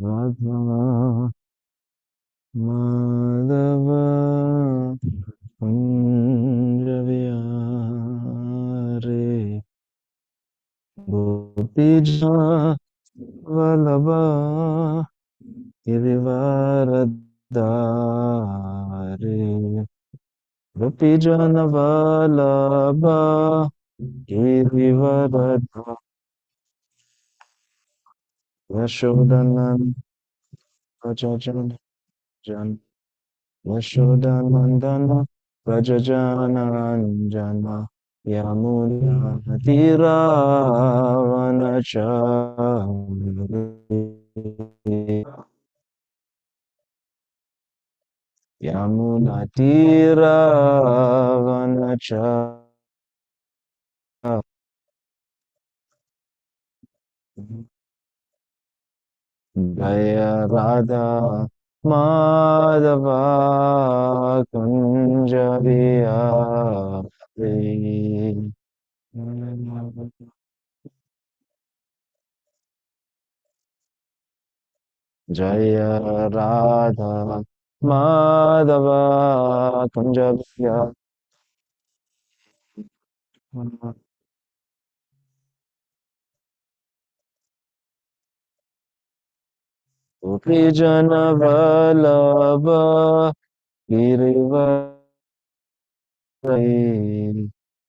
Radha Madhava Kunja Vihare Gopija Vallabha Girivaradhare Gopijana Vallabha Girivaradhare Yashodanan Rajajan Jan Yashodanandana Rajajananjana Yamuna Tiravanachaри Yamuna Tiravanachari Jaya Radha Madhava Kunja Vihari Jaya Radha Madhava Kunja Vihari Gopijana Vallabha Girivarai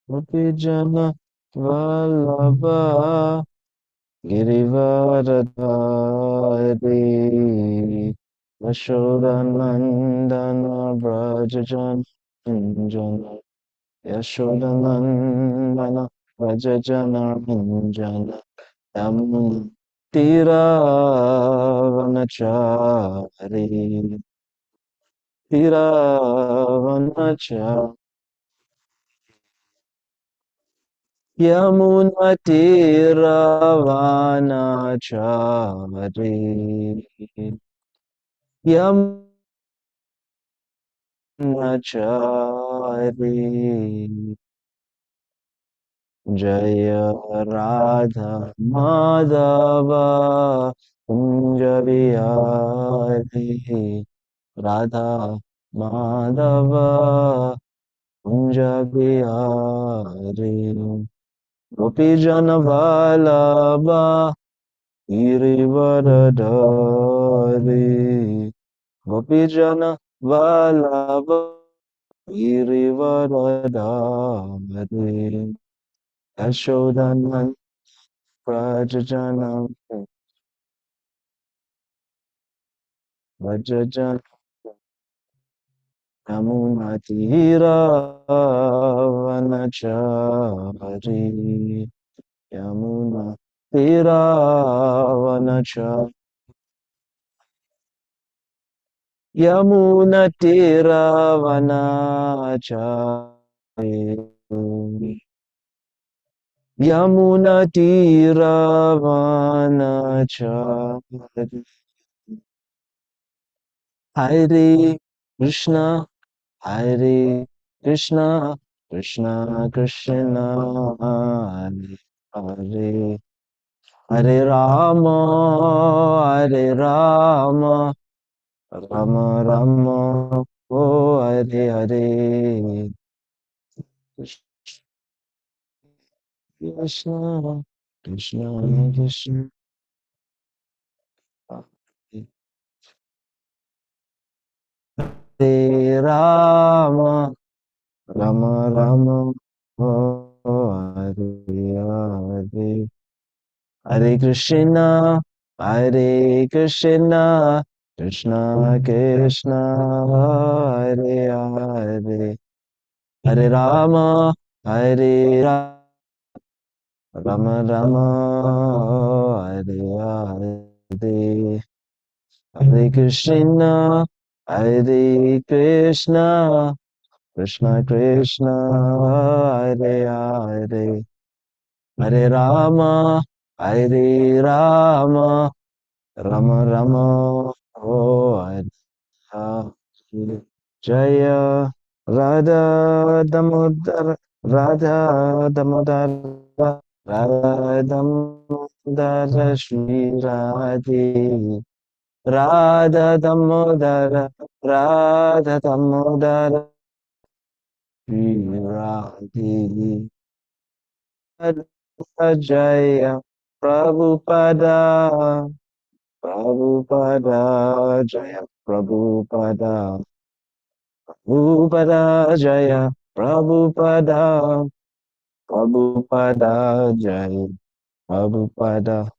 Gopijana Vallabha Girivaradhari Yashodanandana Brajajananjana Yashodanandana Brajajananjana Yamuna Tiravanachari Tiravanachari Yamuna Tiravanachari Yamunachari Jaya Radha Madhava Kunja Vihari Radha Madhava Kunja Vihari Gopijana Vallabha Girivaradhari Gopijana Vallabha Girivaradhari Yashodanan Prajajanam Prajajan Yamunatira Vanachari Yamuna Tira Yamuna Tiravanachari Yamuna Tiravanachari Hare Krishna Hare Krishna Krishna Krishna Hare Hare Hare Rama Hare Rama Rama Rama Oh Hare Hare Krishna Krishna Krishna Hare Rama Rama Rama Oh Hare Hare Hare Krishna Hare Krishna Krishna Krishna Hare Hare Hare Rama Hare Rama Rama Rama Hare Hare Hare Krishna Hare Krishna Krishna Krishna Hare Hare Hare Rama Hare Rama Rama Rama Oh Hare Jaya Radha Damodar Radha Damodar Radha Damodar Shri Radhe Radha Damodara, Radha Damodara, Shri Radhe. Jaya Prabhupada, Prabhupada Jaya Prabhupada, Prabhupada Jaya Prabhupada, Prabhupada Jaya Prabhupada.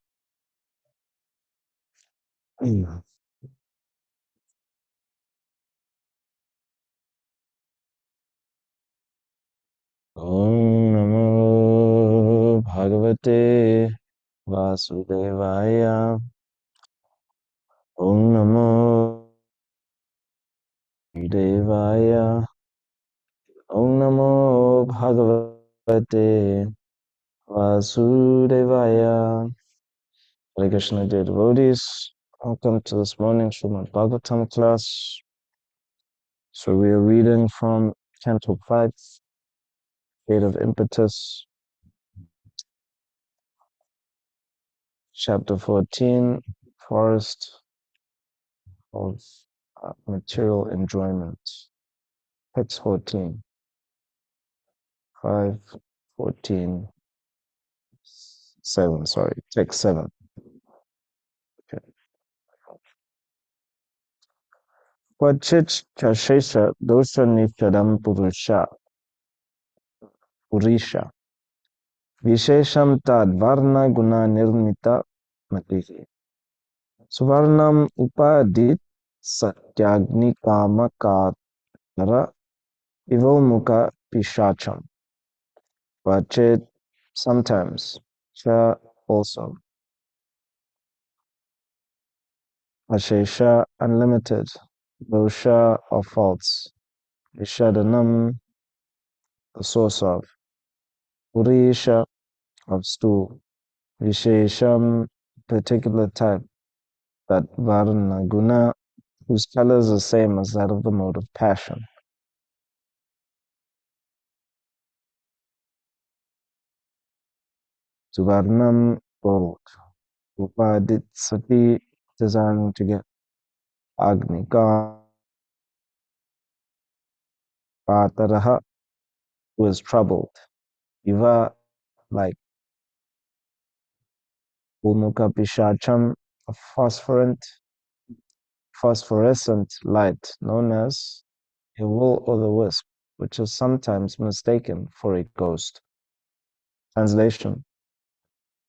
Mm. Om Namo Bhagavate Vasudevaya. Om Namo Devaya. Om Namo Bhagavate Vasudevaya. Hare Krishna, dear devotees. Welcome to this morning Srimad Bhagavatam class. So we are reading from Canto 5, State of Impetus, Chapter 14, Forest of Material Enjoyment. Text 14, 5, 14, 7, sorry, text 7. Okay. Kvachit Kashesha Dosha Nishadam Purisha Vishesham Tad Varna Guna Nirmita Matihi Suvarnam Upadit Satyagni Kama Katara Ivomukha Pishacham Kvachit sometimes Cha also Ashesha unlimited Dosha of faults Vishadanam the source of Purisha of stool Vishesham particular type that Varna Guna whose color is the same as that of the mode of passion. Suvarnam gold. Upadit sati desiring to get Agni Pataraha who is troubled. Iva like Ulmuka Pishacham a phosphorescent light known as a wool or the wisp, which is sometimes mistaken for a ghost. Translation.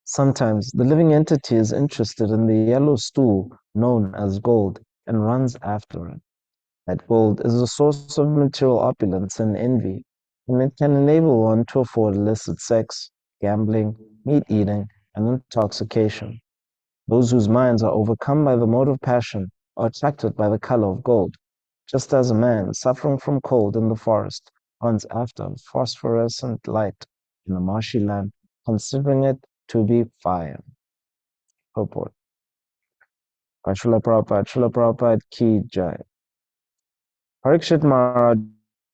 Sometimes the living entity is interested in the yellow stool known as gold and runs after it. That gold is a source of material opulence and envy, and it can enable one to afford illicit sex, gambling, meat eating, and intoxication. Those whose minds are overcome by the mode of passion are attracted by the color of gold, just as a man suffering from cold in the forest runs after phosphorescent light in the marshy land, considering it to be fire. Purport. By Srila Prabhupada Ki Jai. Parikshit Maharaj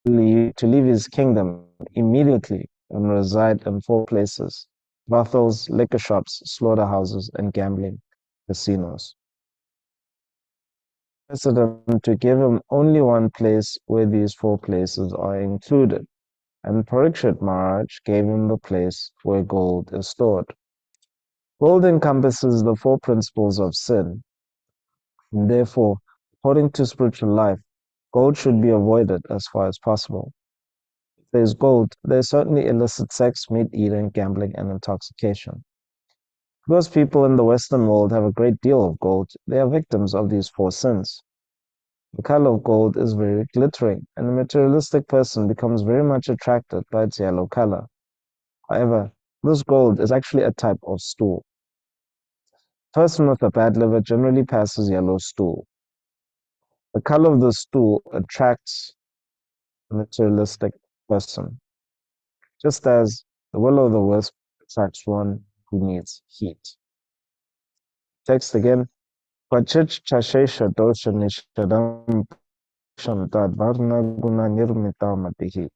to leave his kingdom immediately and reside in 4 places: brothels, liquor shops, slaughterhouses, and gambling casinos. President to give him only one place where these 4 places are included, and Parikshit Maharaj gave him the place where gold is stored. Gold encompasses the 4 principles of sin, and therefore, according to spiritual life, gold should be avoided as far as possible. If there's gold, there's certainly illicit sex, meat eating, gambling, and intoxication. Because people in the Western world have a great deal of gold, they are victims of these 4 sins. The color of gold is very glittering, and a materialistic person becomes very much attracted by its yellow color. However, this gold is actually a type of stool. A person with a bad liver generally passes yellow stool. The color of the stool attracts a materialistic person, just as the will o' the wisp attracts one who needs heat. Text again. Kvachit chashesha dosha nishadam shamtad varna guna nirmita matihi.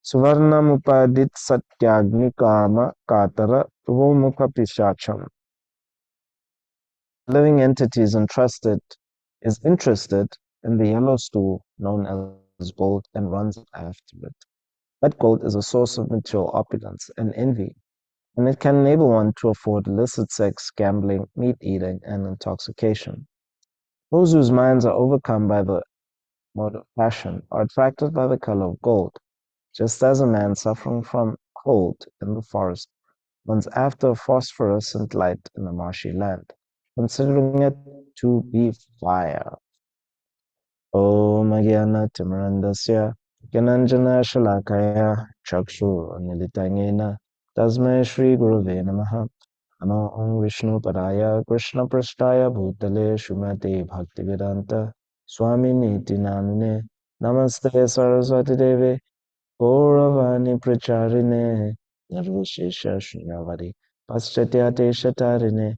Suvarnamupadit satyagni kama katara vomukha pishacham. living entity is interested in the yellow stool known as gold and runs after it. That gold is a source of material opulence and envy, and it can enable one to afford illicit sex, gambling, meat eating, and intoxication. Those whose minds are overcome by the mode of passion are attracted by the color of gold, just as a man suffering from cold in the forest runs after phosphorescent light in a marshy land, considering it to be fire. Om Agyanatimirandasya Gyananjana Shalakaya Chakshu Militangena Tasmai Shri Guruve Namaha Namo Om Vishnu Padaya Krishna Prasthaya Bhutale Shumate Bhaktivedanta Swami Niti Namine Namaste Saraswati Deve Gauravani Pracharine Nirvishesha Shunyavadi Paschatya Shatarine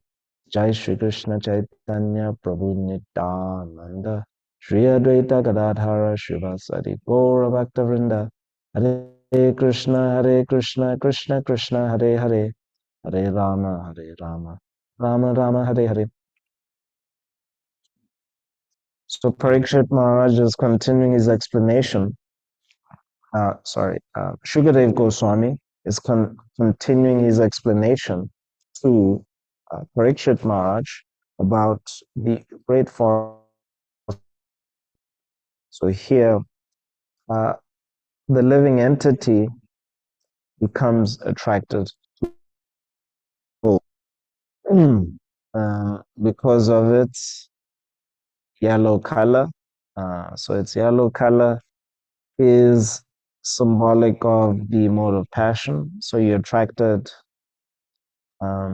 Jai Shri Krishna Chaitanya Prabhu Nityananda Shri Advaita Gadadhara Shivasadi Gaura Bhakta Vrinda Hare Krishna Krishna Krishna Hare Hare Hare Rama Rama Rama Hare Hare. So Parikshit Maharaj is continuing his explanation. Shukadev Goswami is continuing his explanation to Parikshit Maharaj about the great force. So here, uh, the living entity becomes attracted to gold because of its yellow color. So its yellow color is symbolic of the mode of passion. So you're attracted.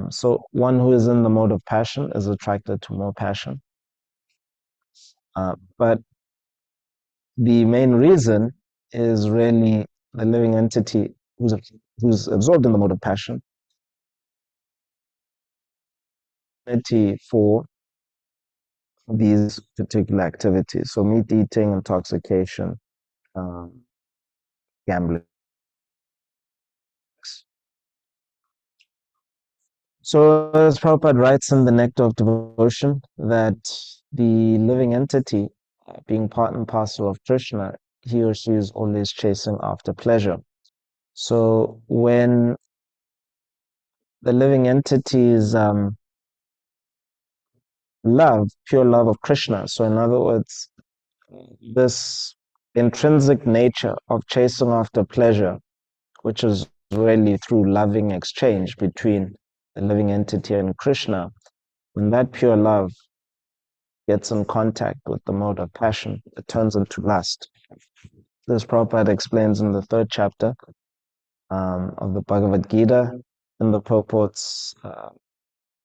So one who is in the mode of passion is attracted to more passion. But the main reason is really the living entity who's absorbed in the mode of passion for these particular activities. So meat eating, intoxication, um, gambling. So as Prabhupada writes in the Nectar of Devotion that the living entity, being part and parcel of Krishna, he or she is always chasing after pleasure. So when the living entity's pure love of Krishna, so in other words, this intrinsic nature of chasing after pleasure, which is really through loving exchange between the living entity and Krishna, when that pure love gets in contact with the mode of passion, it turns into lust. This Prabhupada explains in the third chapter of the Bhagavad Gita in the purports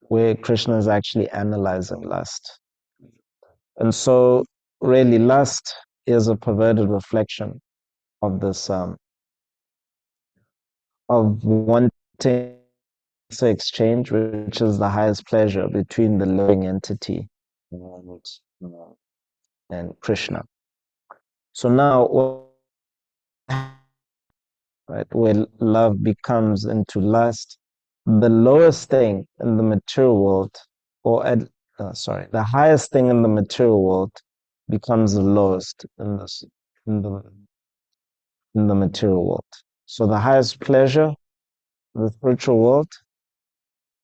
where Krishna is actually analyzing lust. And so, really, lust is a perverted reflection of this, of wanting to exchange, which is the highest pleasure between the living entity and, and Krishna. So now, right, where love becomes into lust, the lowest thing in the material world, the highest thing in the material world becomes the lowest in the in the material world. So the highest pleasure in the spiritual world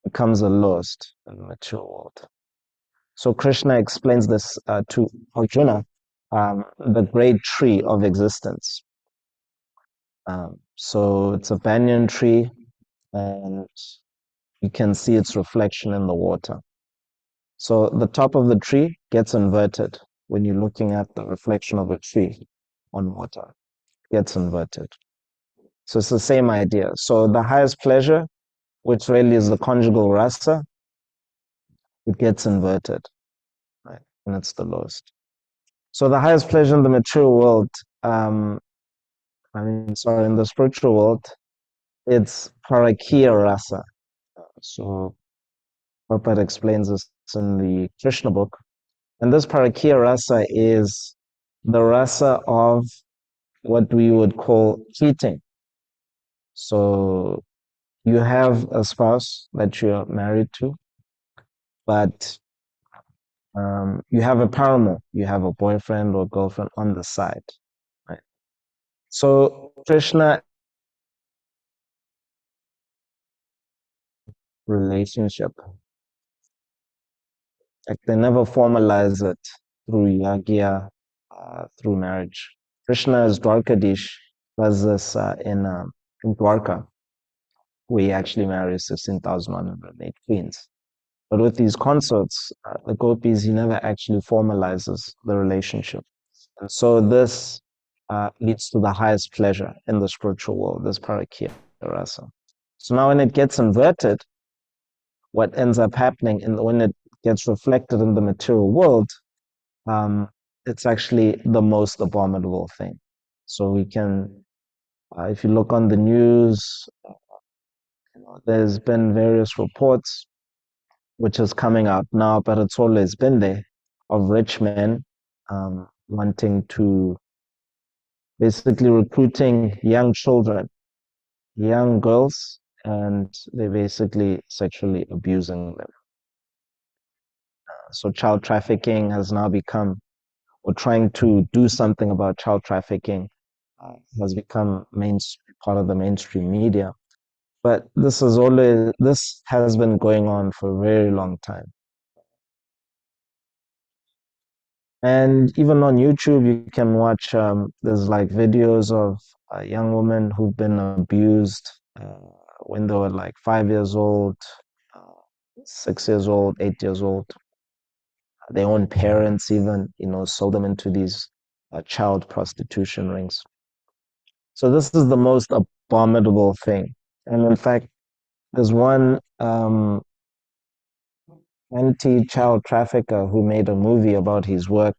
becomes the lowest in the material world. So Krishna explains this to Arjuna, the great tree of existence. So it's a banyan tree, and you can see its reflection in the water. So the top of the tree gets inverted when you're looking at the reflection of a tree on water. It gets inverted. So it's the same idea. So the highest pleasure, which really is the conjugal rasa, it gets inverted, right? And it's the lowest. So the highest pleasure in the material world, in the spiritual world, it's parakya rasa. So Prabhupada explains this in the Krishna book. And this parakya rasa is the rasa of what we would call cheating. So you have a spouse that you're married to, but You have a paramour, you have a boyfriend or girlfriend on the side, right? So Krishna relationship, like they never formalize it through yagya, through marriage. Krishna is Dwarkadish, does this in Dwarka, where he actually marries 16,108 queens. But with these consorts, the gopis, he never actually formalizes the relationship. And so this leads to the highest pleasure in the spiritual world, this parakya rasa. So now when it gets inverted, what ends up happening when it gets reflected in the material world, um, it's actually the most abominable thing. So we can, if you look on the news, there's been various reports, which is coming out now, but it's always been there, of rich men wanting to basically recruiting young children, young girls, and they're basically sexually abusing them. So child trafficking has now become, or trying to do something about child trafficking has become part of the mainstream media. But this has been going on for a very long time. And even on YouTube, you can watch, there's like videos of young women who've been abused when they were like 5 years old, uh, 6 years old, 8 years old. Their own parents even, sold them into these child prostitution rings. So this is the most abominable thing. And in fact, there's one anti-child trafficker who made a movie about his work.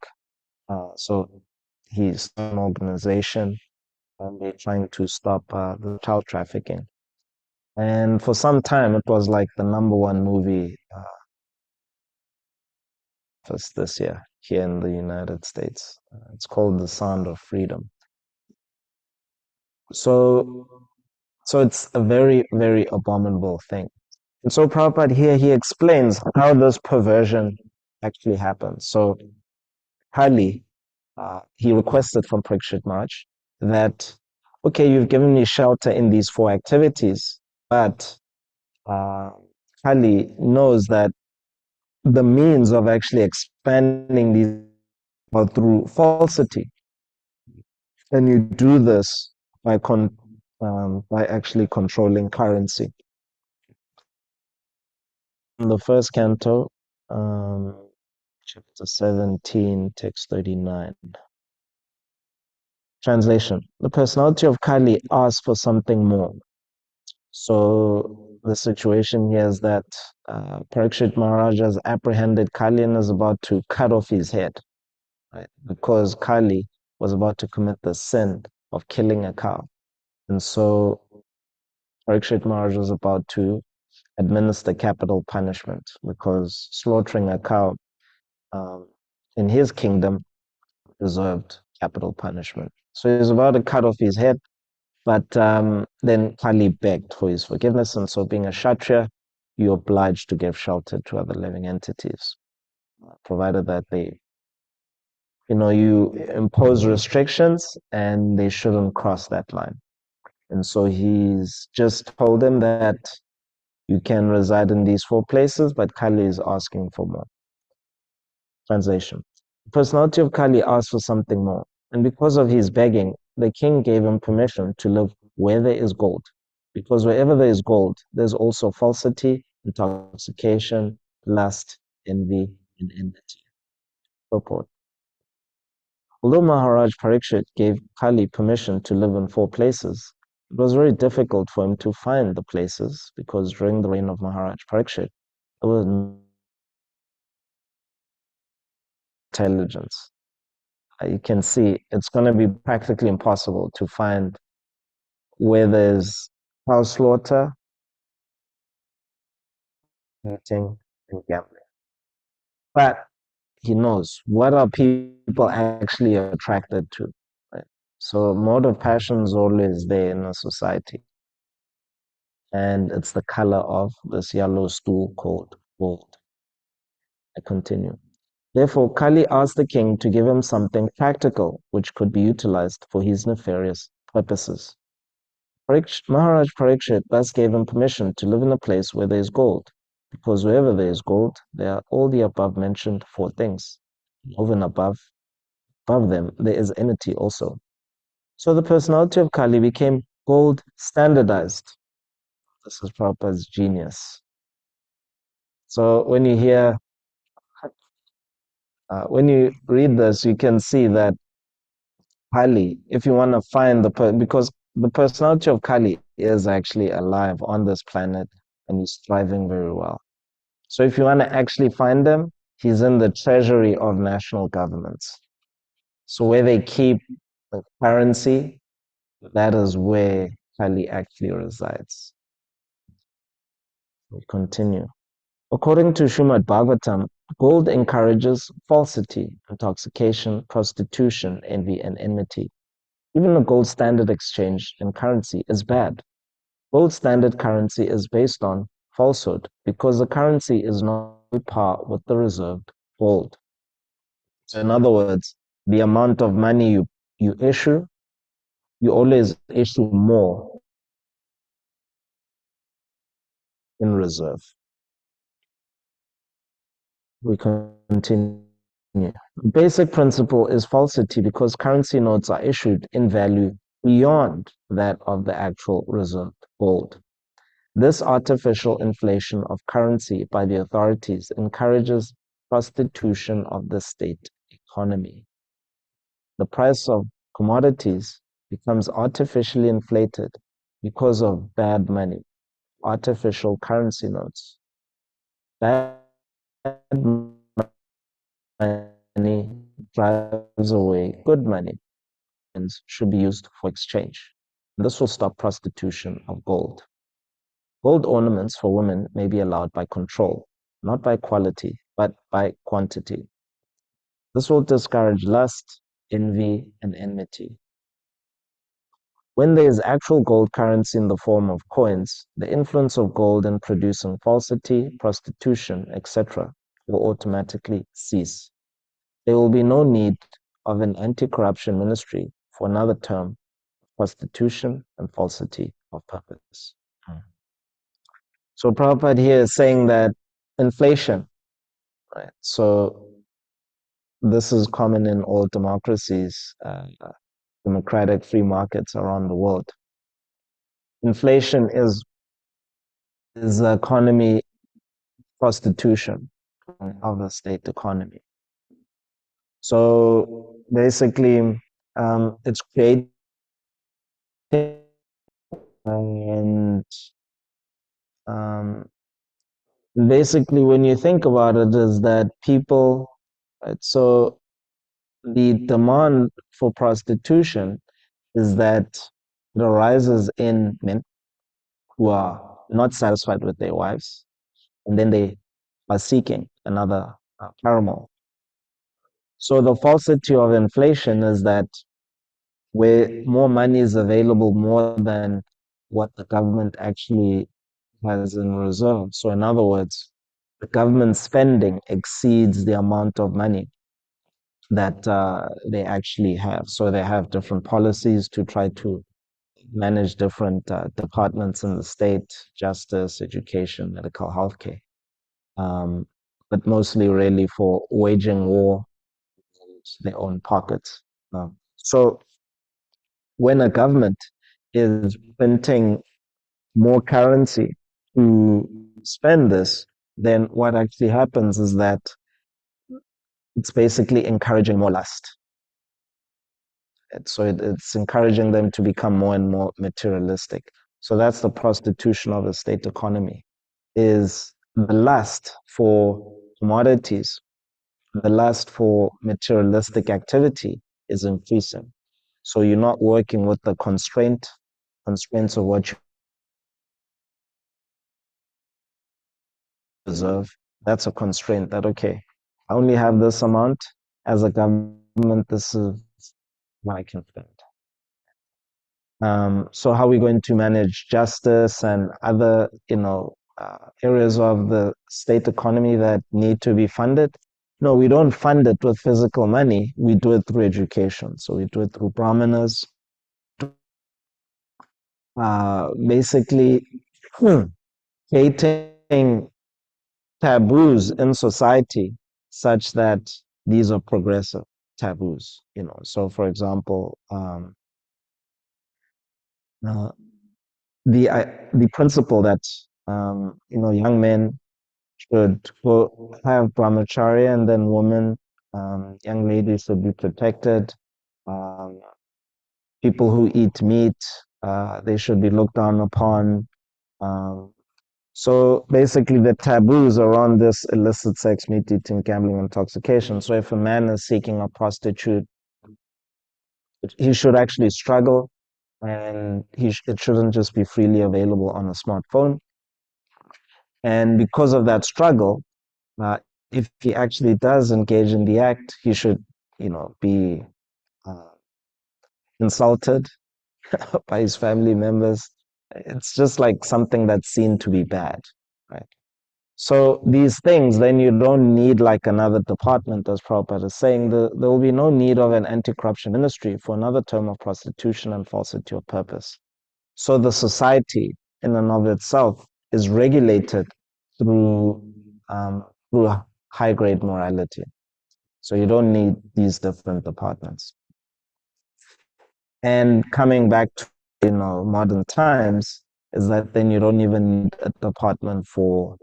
So he's an organization and they're trying to stop the child trafficking. And for some time, it was like the number one movie first this year here in the United States. It's called The Sound of Freedom. So, so it's a very, very abominable thing. And so Prabhupada here, he explains how this perversion actually happens. So Kali, he requested from Parikshit Maharaj that, okay, you've given me shelter in these four activities, but uh, Kali knows that the means of actually expanding these are through falsity. And you do this by actually controlling currency. In the first canto, chapter 17, text 39. Translation. The personality of Kali asks for something more. So the situation here is that Parikshit Maharaj has apprehended Kali and is about to cut off his head, right? Because Kali was about to commit the sin of killing a cow. And so Parikshit Maharaj was about to administer capital punishment because slaughtering a cow um, in his kingdom deserved capital punishment. So he was about to cut off his head, but then Kali begged for his forgiveness. And so, being a Kshatriya, you're obliged to give shelter to other living entities, provided that you impose restrictions and they shouldn't cross that line. And so he's just told him that you can reside in these four places, but Kali is asking for more. Translation. The personality of Kali asked for something more, and because of his begging, the king gave him permission to live where there is gold. Because wherever there is gold, there's also falsity, intoxication, lust, envy, and enmity. Purport. Although Maharaj Parikshit gave Kali permission to live in four places, it was very difficult for him to find the places because during the reign of Maharaj Parikshit, there was no intelligence. You can see it's going to be practically impossible to find where there's cow slaughter, eating, and gambling. But he knows what are people actually attracted to. Right? So mode of passion is always there in a society. And it's the color of this yellow stool called gold. I continue. Therefore, Kali asked the king to give him something practical which could be utilized for his nefarious purposes. Maharaj Parikshit thus gave him permission to live in a place where there is gold, because wherever there is gold, there are all the above mentioned four things. Over and above them, there is enmity also. So the personality of Kali became gold standardized. This is Prabhupada's genius. So when you read this, you can see that Kali, if you want to find because the personality of Kali is actually alive on this planet and he's thriving very well. So if you want to actually find him, he's in the treasury of national governments. So where they keep the currency, that is where Kali actually resides. We continue. According to Srimad Bhagavatam, gold encourages falsity, intoxication, prostitution, envy, and enmity. Even the gold standard exchange in currency is bad. Gold standard currency is based on falsehood because the currency is not on par with the reserved gold. So in other words, the amount of money you issue, you always issue more in reserve. We continue. The basic principle is falsity because currency notes are issued in value beyond that of the actual reserved gold. This artificial inflation of currency by the authorities encourages prostitution of the state economy. The price of commodities becomes artificially inflated because of bad money, artificial currency notes. Bad money drives away good money and should be used for exchange. This will stop prostitution of gold. Gold ornaments for women may be allowed by control, not by quality, but by quantity. This will discourage lust, envy, and enmity. When there is actual gold currency in the form of coins, the influence of gold in producing falsity, prostitution, etc., will automatically cease. There will be no need of an anti-corruption ministry for another term, prostitution and falsity of purpose. So Prabhupada here is saying that inflation, right? So this is common in all democracies, democratic free markets around the world. Inflation is economy prostitution of the state economy. So basically, it's creating and um, basically when you think about it is that people, right, so the demand for prostitution is that it arises in men who are not satisfied with their wives and then they are seeking another paramour. So the falsity of inflation is that where more money is available more than what the government actually has in reserve. So in other words, the government spending exceeds the amount of money that they actually have. So they have different policies to try to manage different departments in the state, justice, education, medical, healthcare, um, but mostly really for waging war in their own pockets. So when a government is printing more currency to spend this, then what actually happens is that it's basically encouraging more lust. So it's encouraging them to become more and more materialistic. So that's the prostitution of the state economy, is the lust for commodities, the lust for materialistic activity is increasing. So you're not working with the constraints of what you deserve. That's a constraint that, okay, I only have this amount as a government, this is what I can spend. So how are we going to manage justice and other, areas of the state economy that need to be funded? No, we don't fund it with physical money. We do it through education. So we do it through brahmanas, basically creating taboos in society such that these are progressive taboos. So for example, uh, the principle that young men should go have brahmacharya, and then women, young ladies should be protected. Um, People who eat meat, they should be looked down upon. Um, so basically, the taboos around this illicit sex, meat eating, gambling, intoxication. So if a man is seeking a prostitute, he should actually struggle, and it shouldn't just be freely available on a smartphone. And because of that struggle, uh, if he actually does engage in the act, he should, be uh, insulted by his family members. It's just like something that's seen to be bad, right? So these things, then you don't need like another department, as Prabhupada is saying. There will be no need of an anti-corruption ministry for another term of prostitution and falsity of purpose. So the society in and of itself is regulated through through high grade morality. So you don't need these different departments. And coming back to modern times, is that then you don't even need a department for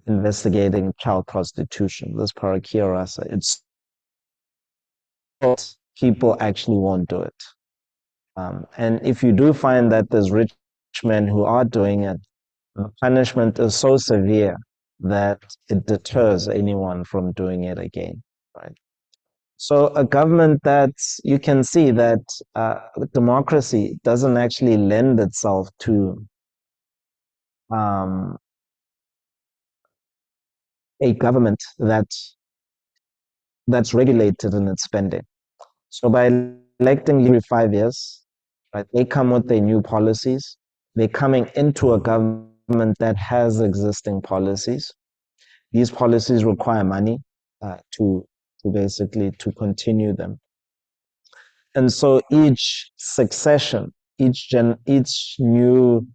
investigating child prostitution. This parakya rasa, it's people actually won't do it. And if you do find that there's rich men who are doing it, the punishment is so severe that it deters anyone from doing it again, right? So a government that you can see that democracy doesn't actually lend itself to um, a government that's regulated in its spending. So by electing every 5 years, right, they come with their new policies. They're coming into a government that has existing policies. These policies require money to basically to continue them. And so each succession, each new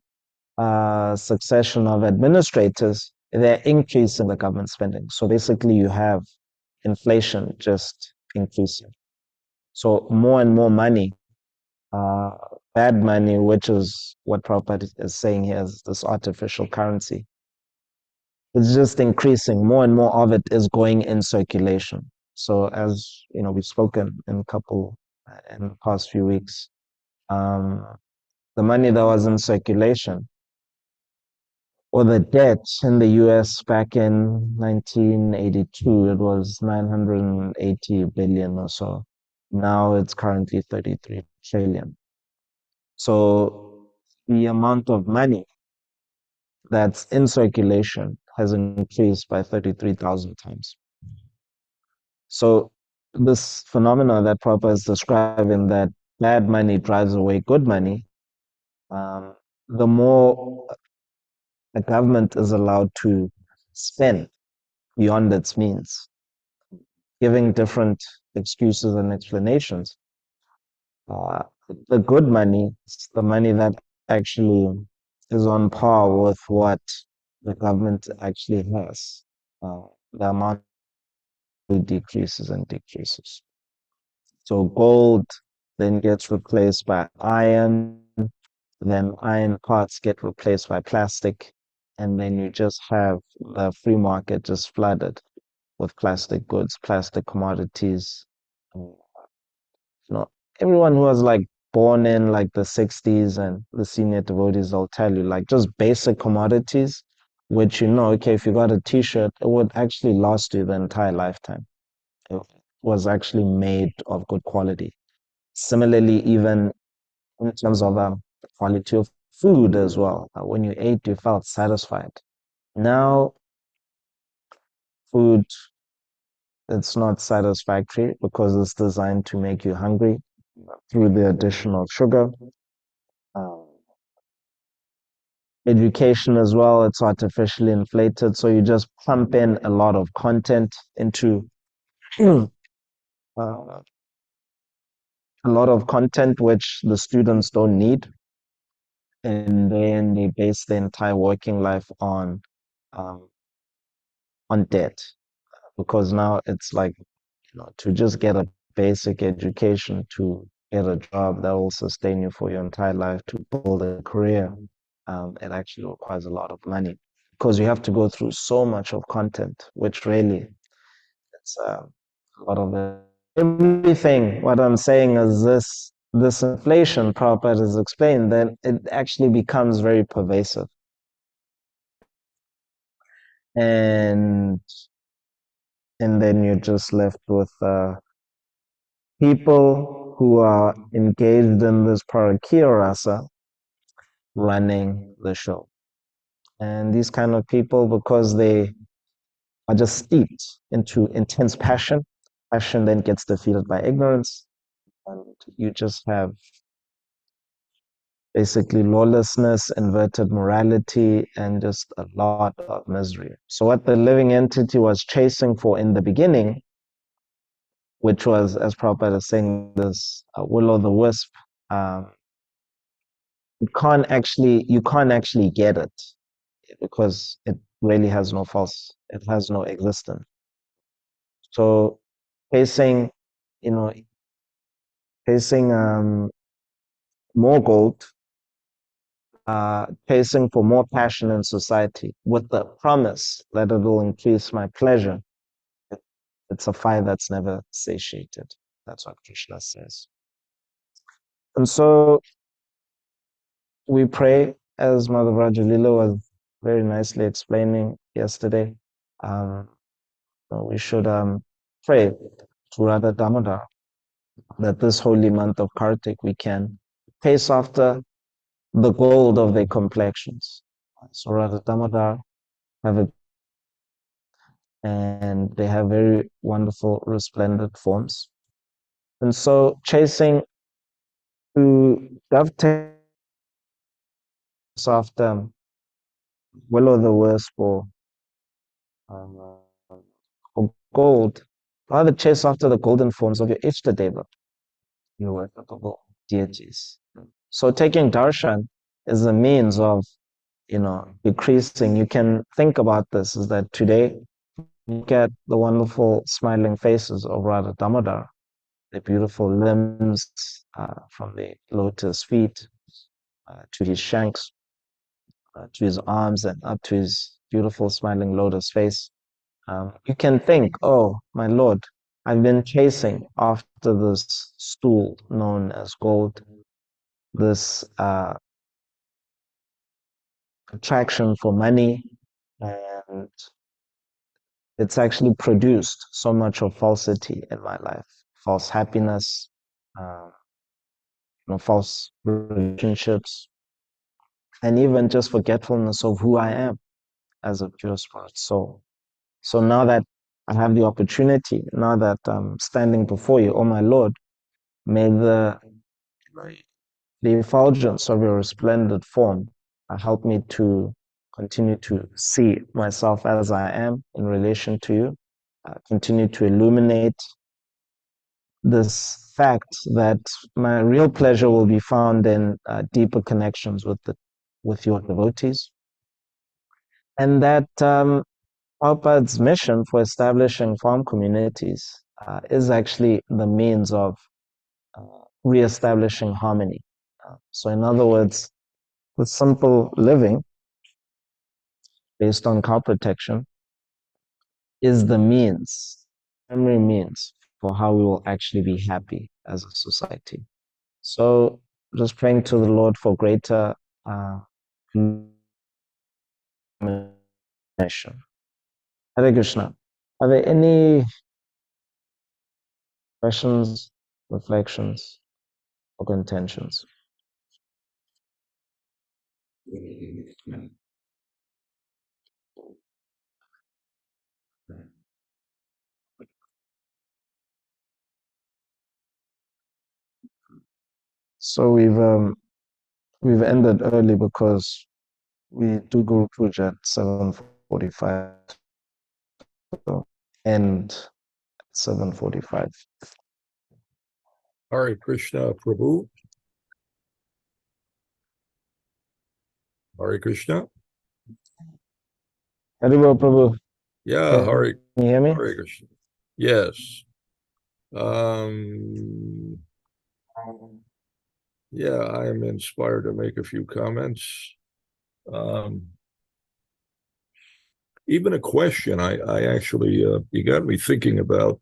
succession of administrators, they're increasing the government spending. So basically, you have inflation just increasing. So more and more money, uh, bad money, which is what Prabhupada is saying here, is this artificial currency. It's just increasing. More and more of it is going in circulation. So as we've spoken in the past few weeks, um, the money that was in circulation or the debt in the US back in 1982, it was 980 billion or so. Now it's currently 33 trillion. So the amount of money that's in circulation has increased by 33,000 times. So this phenomena that Prabhupada is describing, that bad money drives away good money, um, the more a government is allowed to spend beyond its means, giving different excuses and explanations. Uh, the good money, the money that actually is on par with what the government actually has. The amount decreases and decreases. So gold then gets replaced by iron, then iron parts get replaced by plastic, and then you just have the free market just flooded with plastic goods, plastic commodities. You know, everyone who was like born in like the 60s and the senior devotees, they'll tell you like just basic commodities, which okay, if you got a t-shirt, it would actually last you the entire lifetime. It was actually made of good quality. Similarly, even in terms of quality of food as well. When you ate, you felt satisfied. Now, food, it's not satisfactory because it's designed to make you hungry through the addition of sugar. Um, Education as well, it's artificially inflated. So you just pump in a lot of content into uh, a lot of content which the students don't need, and then they base their entire working life um, on debt, because now it's like, to just get a basic education, to get a job that will sustain you for your entire life, to build a career, it actually requires a lot of money, because you have to go through so much of content, which really, it's a lot of it. Everything. What I'm saying is this inflation Prabhupada has explained, then it actually becomes very pervasive. And and then you're just left with people who are engaged in this parakya rasa running the show. And these kind of people, because they are just steeped into intense passion, passion then gets defeated by ignorance, and you just have basically lawlessness, inverted morality, and just a lot of misery. So what the living entity was chasing for in the beginning, which was, as Prabhupada is saying, this will o' the wisp, um, you can't actually get it, because it really has no false, it has no existence. So chasing, you know, chasing more gold, chasing for more passion in society with the promise that it will increase my pleasure. It, it's a fire that's never satiated. That's what Krishna says. And so we pray, as Mother Rajalila was very nicely explaining yesterday. Um, we should pray to Radha Damodar that this holy month of Kartik we can pace after the gold of their complexions. So Radha Damodar have a, and they have very wonderful resplendent forms. And so chasing to dovetail after will o' the wisp, um, or gold, rather chase after the golden forms of your Ishtadeva, your worshipable deities. So taking darshan is a means of, decreasing. You can think about this, is that today, look at the wonderful smiling faces of Radha Damodar, the beautiful limbs, from the lotus feet to his shanks, to his arms, and up to his beautiful smiling lotus face. You can think, oh, my Lord, I've been chasing after this stool known as gold, this attraction for money, and it's actually produced so much of falsity in my life, false happiness, uh, false relationships, and even just forgetfulness of who I am as a pure spirit soul. So now that I have the opportunity, now that I'm standing before you, oh my Lord, may the effulgence of your resplendent form help me to continue to see myself as I am in relation to you, continue to illuminate this fact that my real pleasure will be found in deeper connections with your devotees, and that Prabhupada's mission for establishing farm communities is actually the means of uh, reestablishing harmony. So, in other words, with simple living based on cow protection is the means, primary means for how we will actually be happy as a society. So, just praying to the Lord for greater illumination. Hare Krishna. Are there any questions, reflections, or contentions? So we've ended early because we do Guru Puja at 7:45, so end 7:45. Hare Krishna, Prabhu. Hare Krishna. Haribol Prabhu. Yeah, Can you hear me? Hare Krishna. Yes. Um, yeah, I am inspired to make a few comments. Even a question. I actually, you got me thinking about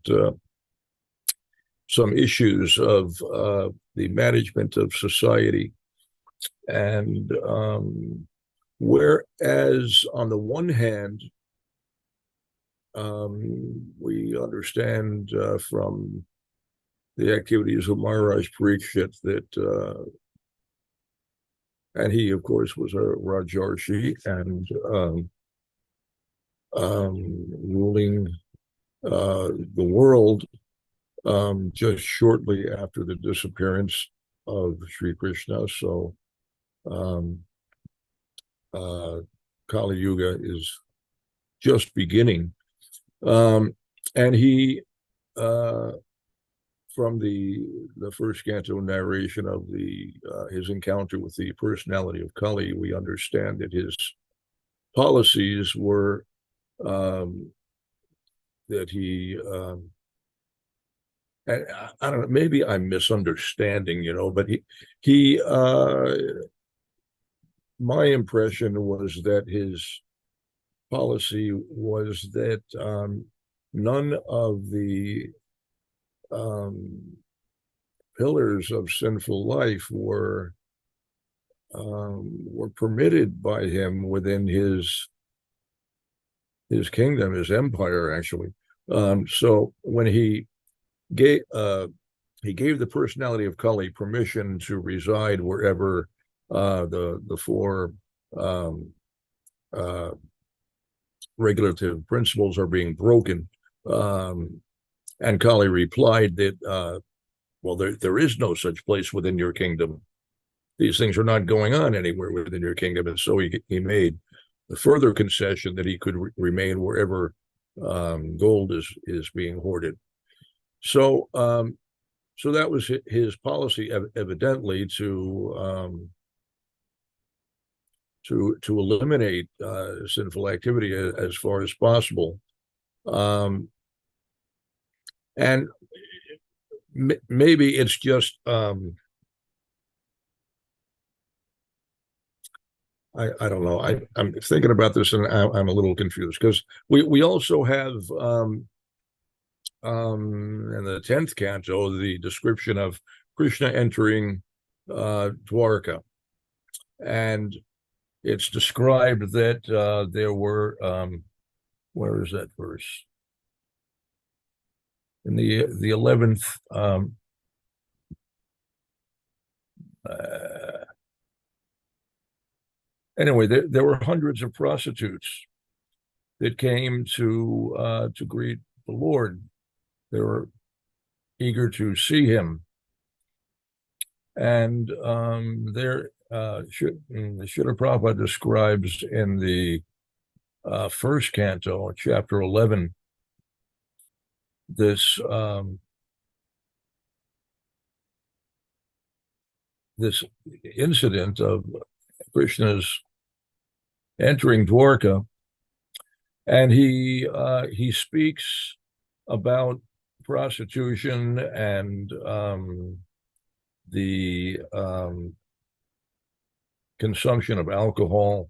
some issues of the management of society. And whereas on the one hand, we understand from the activities of Maharaj Parikshit that, and he, of course, was a Rajarshi and ruling the world just shortly after the disappearance of Sri Krishna. So Kali Yuga is just beginning. And he, from the first canto narration of his encounter with the personality of Kali, we understand that his policies were that he, I don't know, maybe I'm misunderstanding, but he my impression was that his policy was that none of the pillars of sinful life were permitted by him within his kingdom, his empire, actually. So when he gave the personality of Kali permission to reside wherever the four regulative principles are being broken, and Kali replied that, well, there is no such place within your kingdom. These things are not going on anywhere within your kingdom. And so he made the further concession that he could remain wherever gold is being hoarded. So so that was his policy, evidently, to eliminate sinful activity as far as possible. And maybe it's just I don't know. I'm thinking about this and I'm a little confused because we also have in the 10th canto the description of Krishna entering Dwarka, and it's described that there were where is that verse? In the 11th anyway, there were hundreds of prostitutes that came to greet the Lord. They were eager to see him, and the Srila Prabhupada describes in the first canto, chapter 11, this this incident of Krishna's entering Dwarka, and he speaks about prostitution and the consumption of alcohol.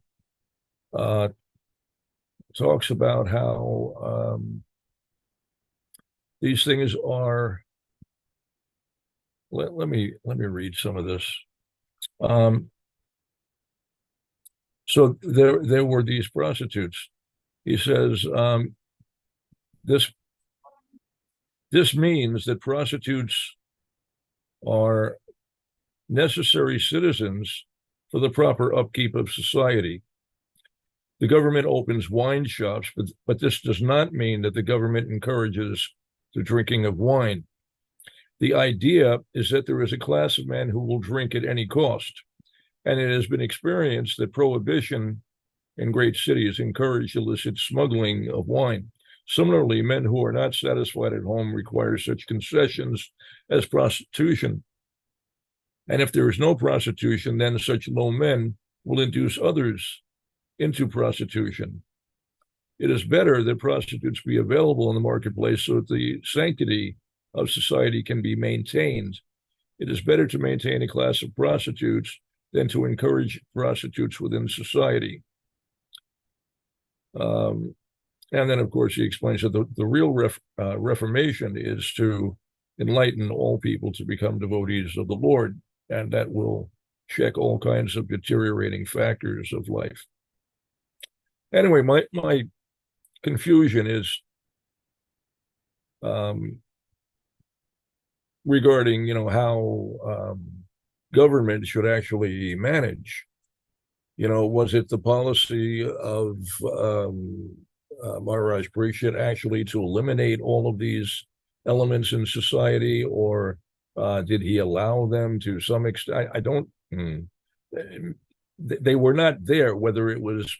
Talks about how these things are. Let me read some of this. So there were these prostitutes. He says this means that prostitutes are necessary citizens for the proper upkeep of society. The government opens wine shops, but this does not mean that the government encourages the drinking of wine. The idea is that there is a class of men who will drink at any cost, and it has been experienced that prohibition in great cities encouraged illicit smuggling of wine. Similarly, men who are not satisfied at home require such concessions as prostitution. And if there is no prostitution, then such low men will induce others into prostitution. It is better that prostitutes be available in the marketplace so that the sanctity of society can be maintained. It is better to maintain a class of prostitutes than to encourage prostitutes within society. And then, of course, he explains that the real reformation is to enlighten all people to become devotees of the Lord, and that will check all kinds of deteriorating factors of life. Anyway, my confusion is regarding, how government should actually manage. Was it the policy of Maharaj Parikshit actually to eliminate all of these elements in society, or did he allow them to some extent? I don't. They were not there. Whether it was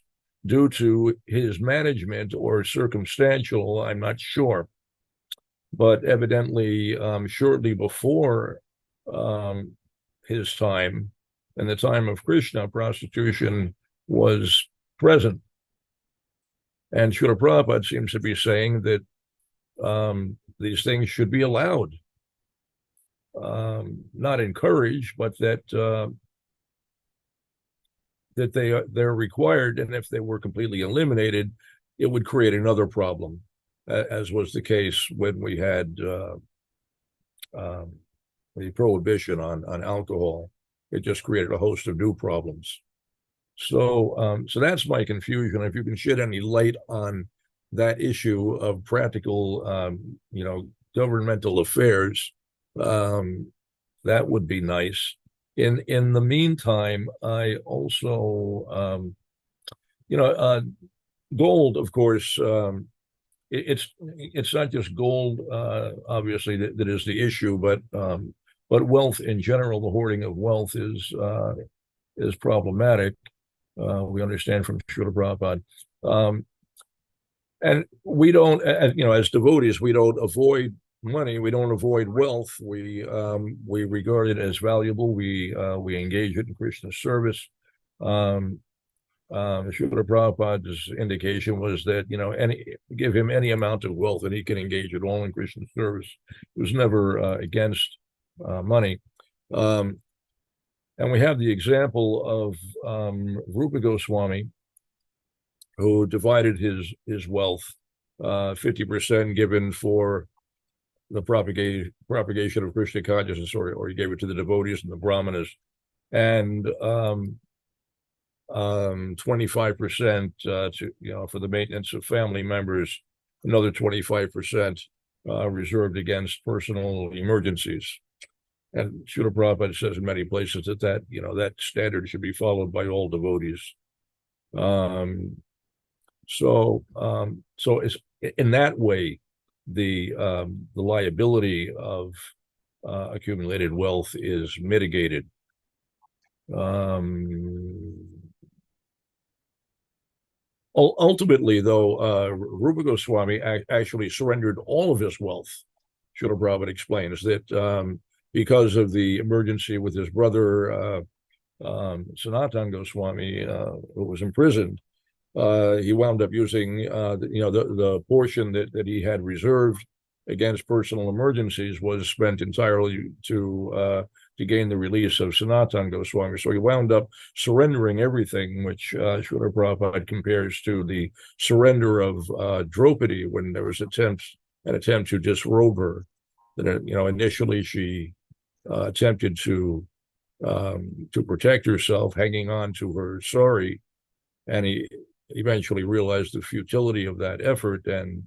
due to his management or circumstantial, I'm not sure. But evidently, shortly before his time, and the time of Krishna, prostitution was present. And Srila Prabhupada seems to be saying that these things should be allowed, not encouraged, but that they're required, and if they were completely eliminated, it would create another problem, as was the case when we had the prohibition on alcohol. It just created a host of new problems. So that's my confusion. If you can shed any light on that issue of practical, governmental affairs, that would be nice. In the meantime, I also, gold, of course, it's not just gold, obviously, that is the issue, but wealth in general, the hoarding of wealth is problematic. We understand from Srila Prabhupada. And we don't, as devotees, we don't avoid money. We don't avoid wealth. We regard it as valuable. We engage it in Krishna's service. Srila Prabhupada's indication was that, give him any amount of wealth and he can engage it all in Krishna's service. It was never against money. And we have the example of Rupa Goswami, who divided his wealth, 50% given for the propagation of Krishna consciousness, or he gave it to the devotees and the brahmanas, and 25% for the maintenance of family members, another 25% reserved against personal emergencies. And Srila Prabhupada says in many places that standard should be followed by all devotees. So it's in that way the liability of accumulated wealth is mitigated. Ultimately, though, Rupa Goswami actually surrendered all of his wealth. Srila Prabhupada explains that because of the emergency with his brother Sanatan Goswami, who was imprisoned, he wound up using the portion that he had reserved against personal emergencies was spent entirely to gain the release of Sanatan Goswami. So he wound up surrendering everything, which Srila Prabhupada compares to the surrender of Draupadi when there was an attempt to disrobe her. That initially she attempted to protect herself, hanging on to her sari, and he eventually realized the futility of that effort and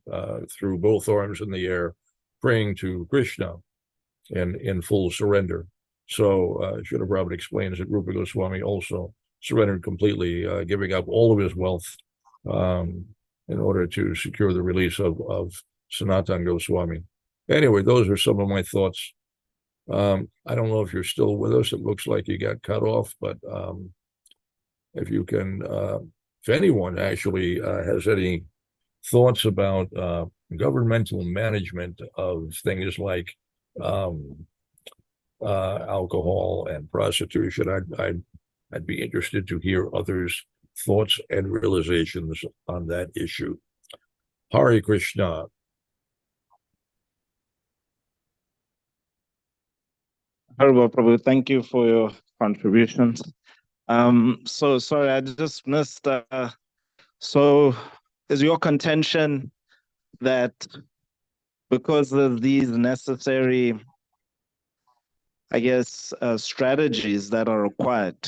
threw both arms in the air, praying to Krishna in full surrender. So Srila Prabhupada explains that Rupa Goswami also surrendered completely, giving up all of his wealth in order to secure the release of Sanatan Goswami. Anyway, those are some of my thoughts. I don't know if you're still with us. It looks like you got cut off, but if you can, if anyone actually has any thoughts about governmental management of things like um, alcohol and prostitution. I'd be interested to hear others' thoughts and realizations on that issue. Hare Krishna. Haribol Prabhu, thank you for your contributions. So sorry, I just missed. So is your contention that because of these necessary, I guess, strategies that are required?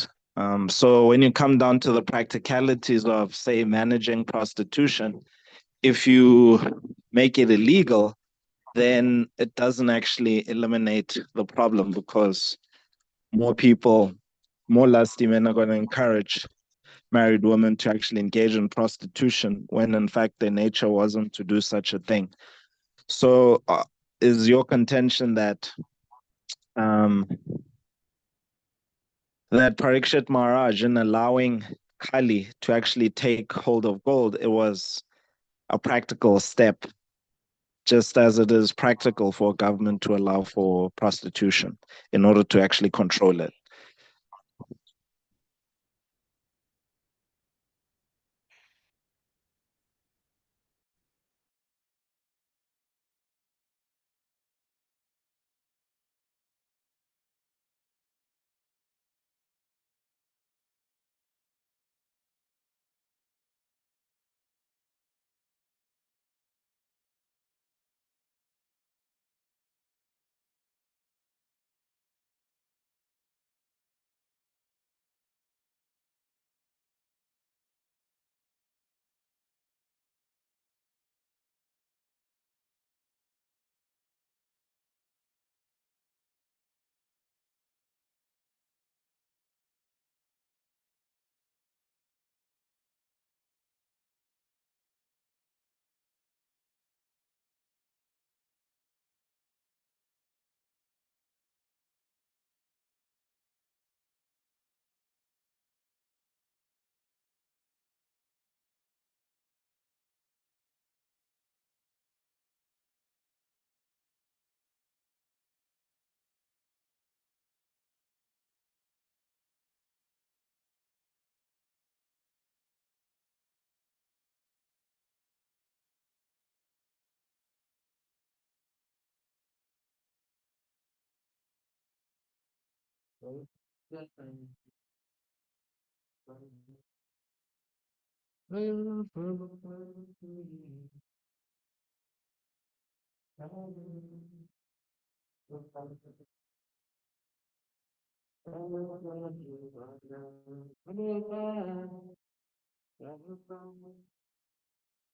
So when you come down to the practicalities of, say, managing prostitution, if you make it illegal, then it doesn't actually eliminate the problem because more people, more lusty men are going to encourage married women to actually engage in prostitution when in fact their nature wasn't to do such a thing. So is your contention that um, that Parikshit Maharaj, in allowing Kali to actually take hold of gold, it was a practical step, just as it is practical for a government to allow for prostitution in order to actually control it?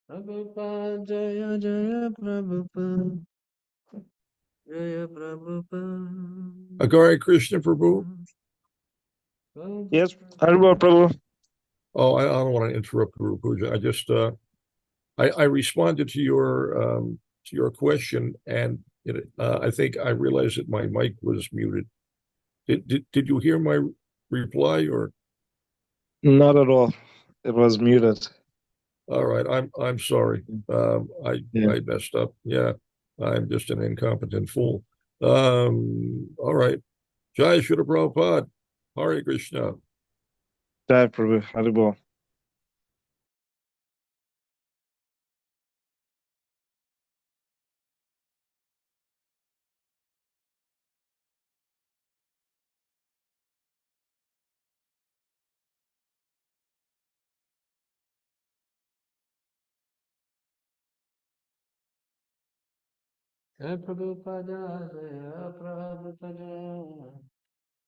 Prabhupada, Jaya Jaya Prabhupada, Jaya Prabhupada. Hare Krishna Prabhu. Yes, Haribol Prabhu. Oh, I don't want to interrupt Guru Puja. I just I responded to your question, and I think I realized that my mic was muted. Did you hear my reply or? Not at all. It was muted. All right, I'm sorry. Yeah. I messed up. Yeah, I'm just an incompetent fool. All right. Jai Shri Prabhupada. Hare Krishna. Jai Prabhu, Haribol. Jai Prabhupada, Jaya Prabhupada,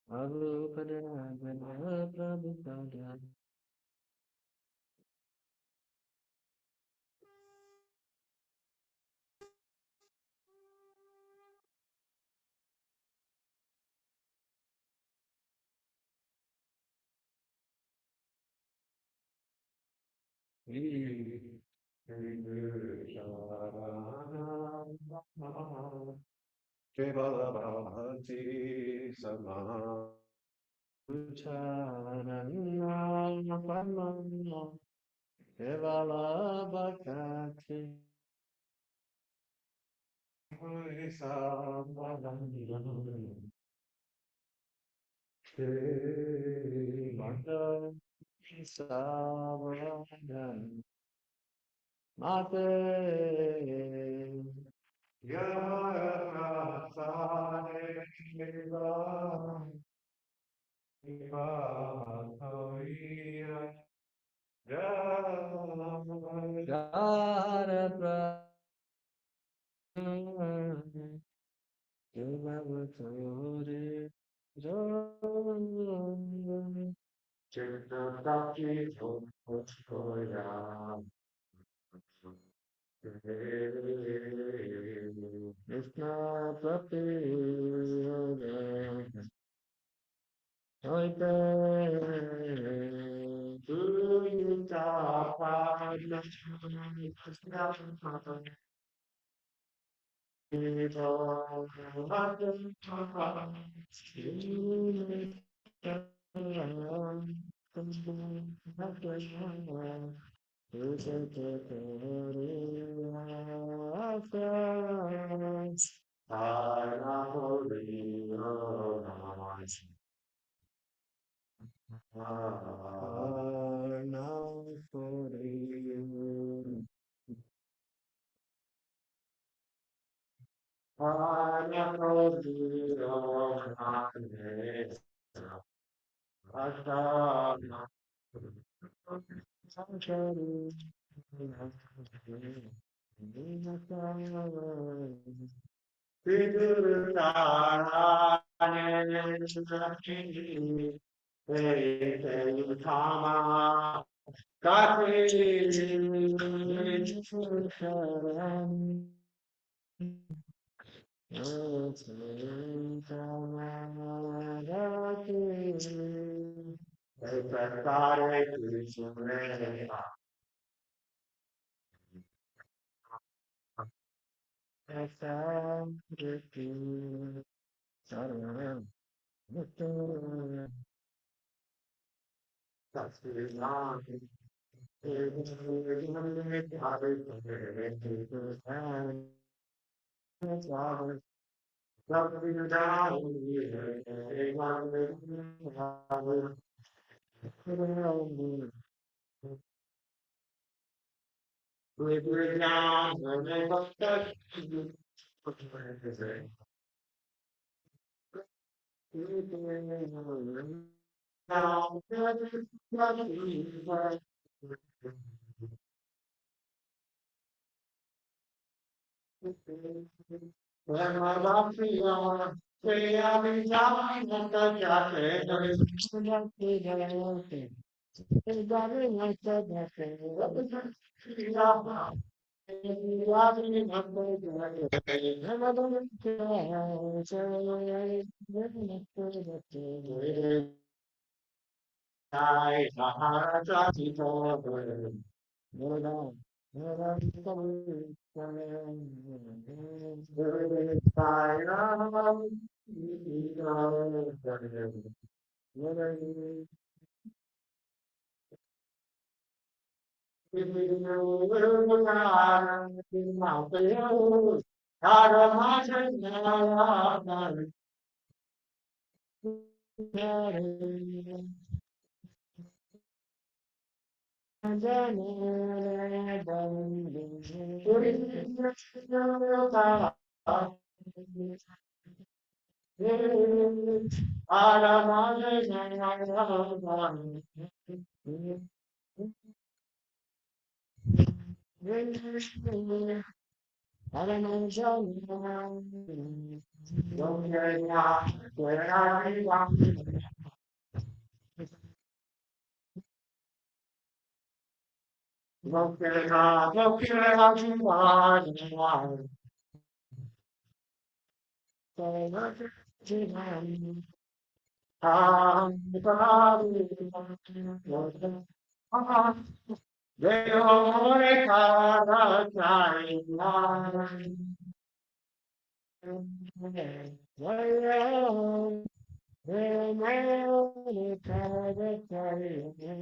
Prabhupada, Jaya Prabhupada. Kevalavati Sama Ucharana Kevala Bhakti Savadan Mate Gara Bhagavatam Krishna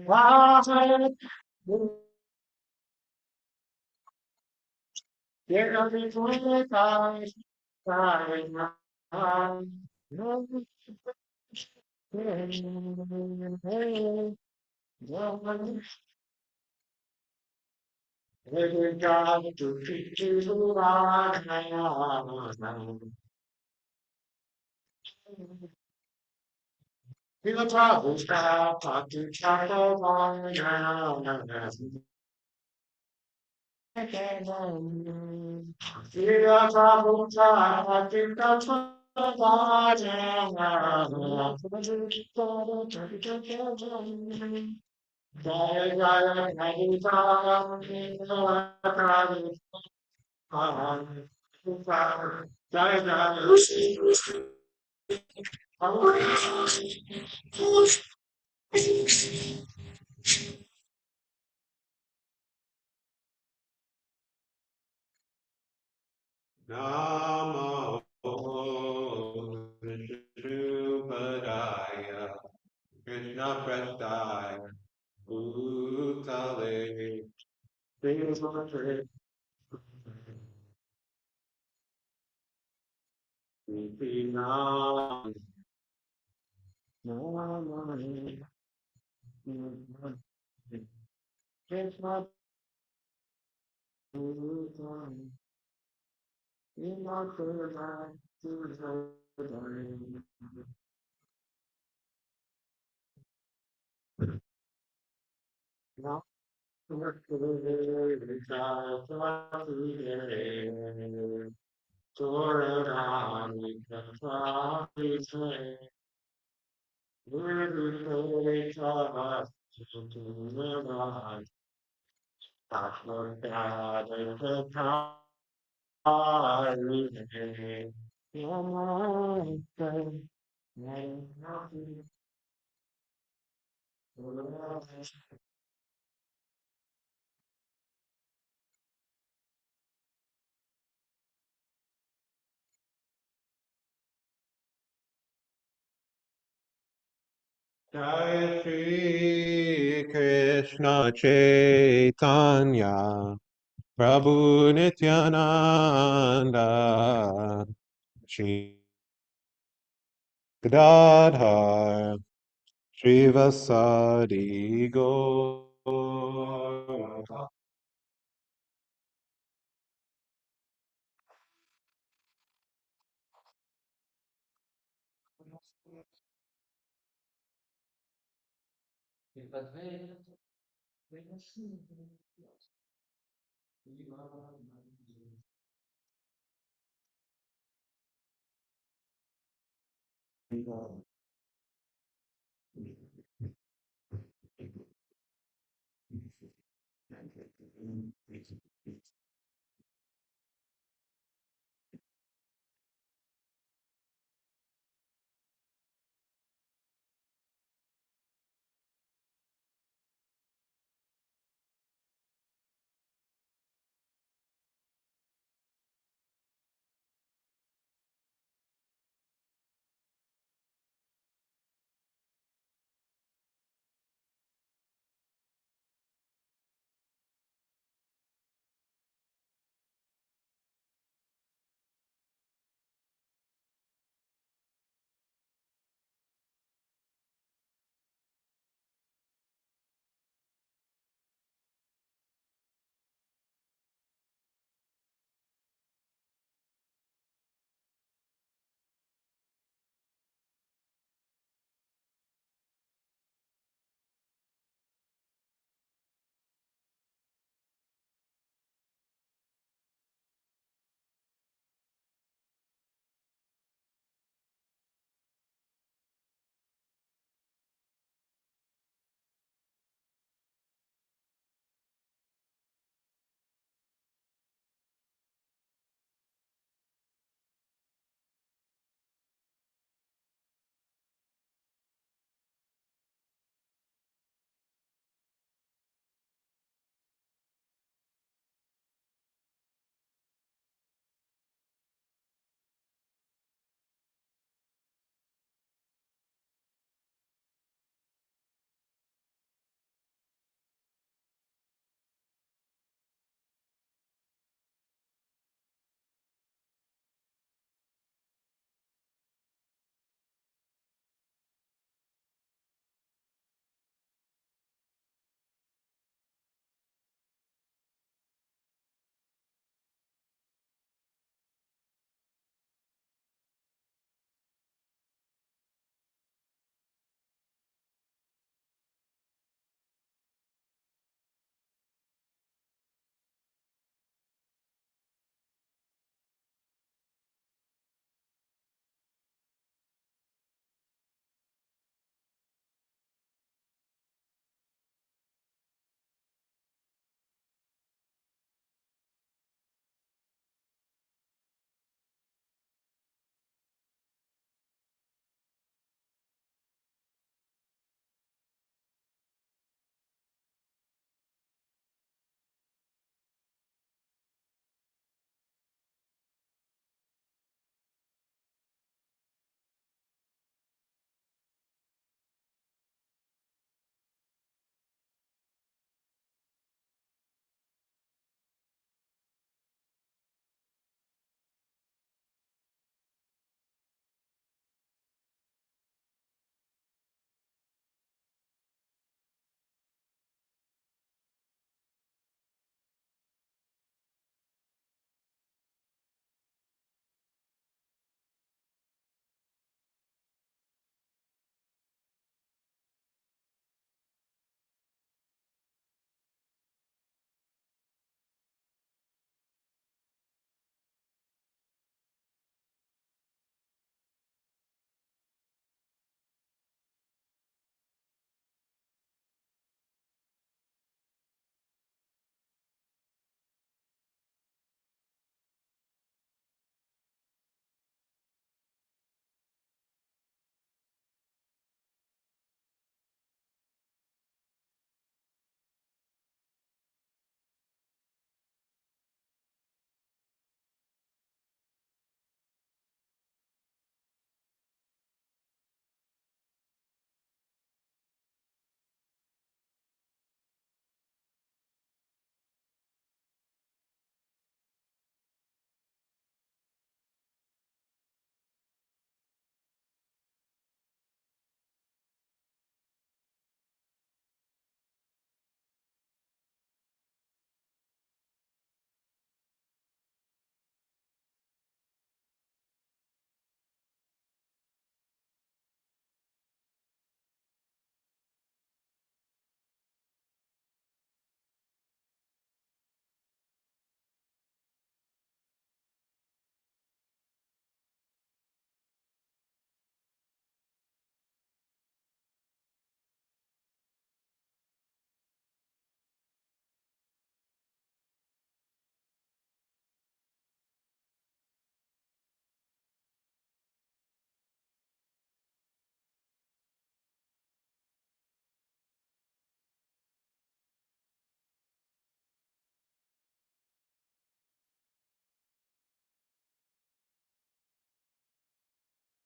Prati Namo Vishnupadaya Krishna Prastaya Bhutale Krishna Jai Shri Krishna Chaitanya Prabhu Nityananda Shri Gadadhar Srivasadi Gaur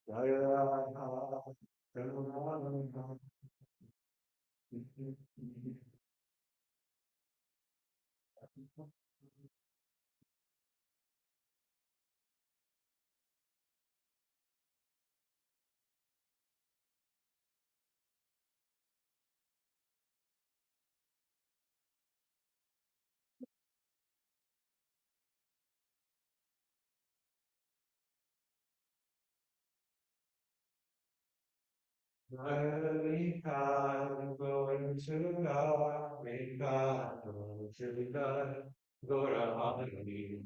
Going to God, going to God, go to Hari.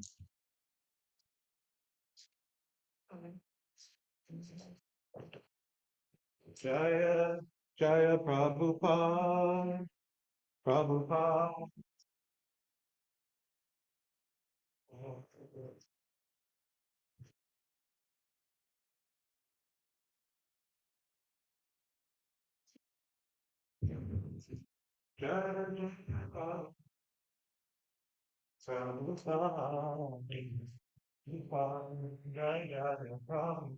Jaya, Jaya Prabhupada, Prabhupada. Jaya Prabhupada, Jaya Jaya Prabhupada.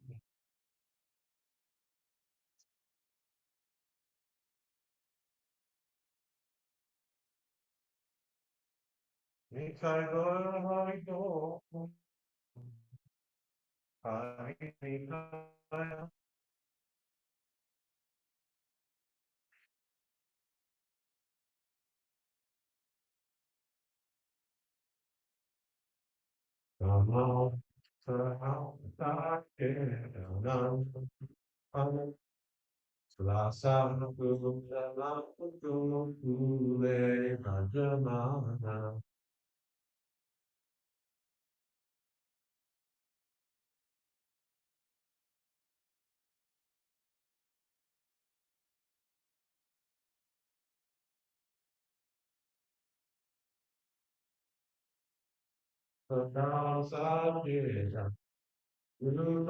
Nitai Gora Hari Go, Hari Nikaya. Namo Saraswati Selasa Guru dalam Gule Rajamana Sedang Sajeda Guru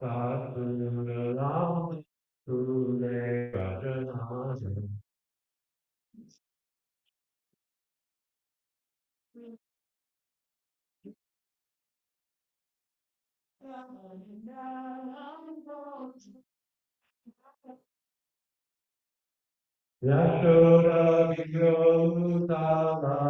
Satu dalam Gule Rajamana Yashoda Vidyo Tala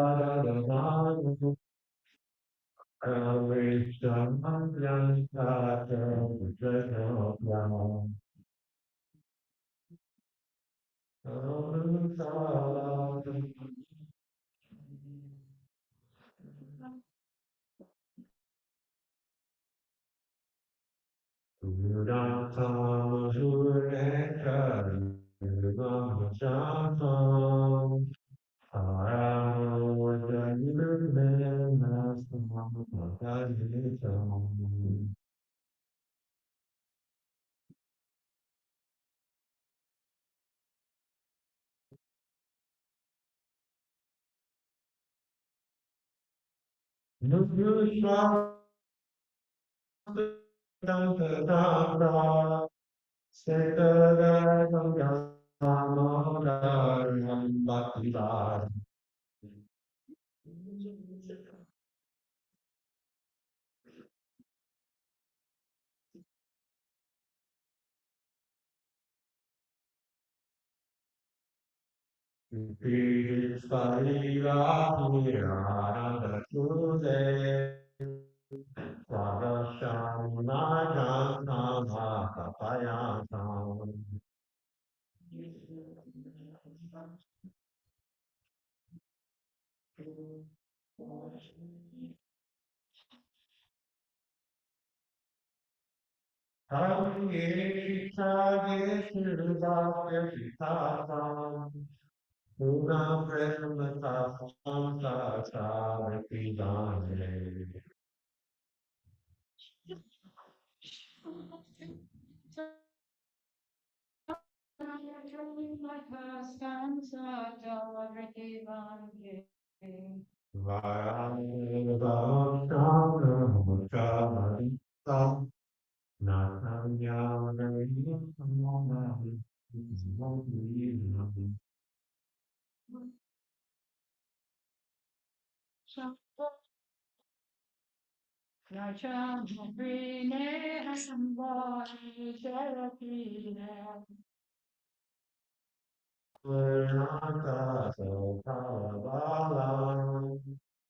Purnata Sotavalam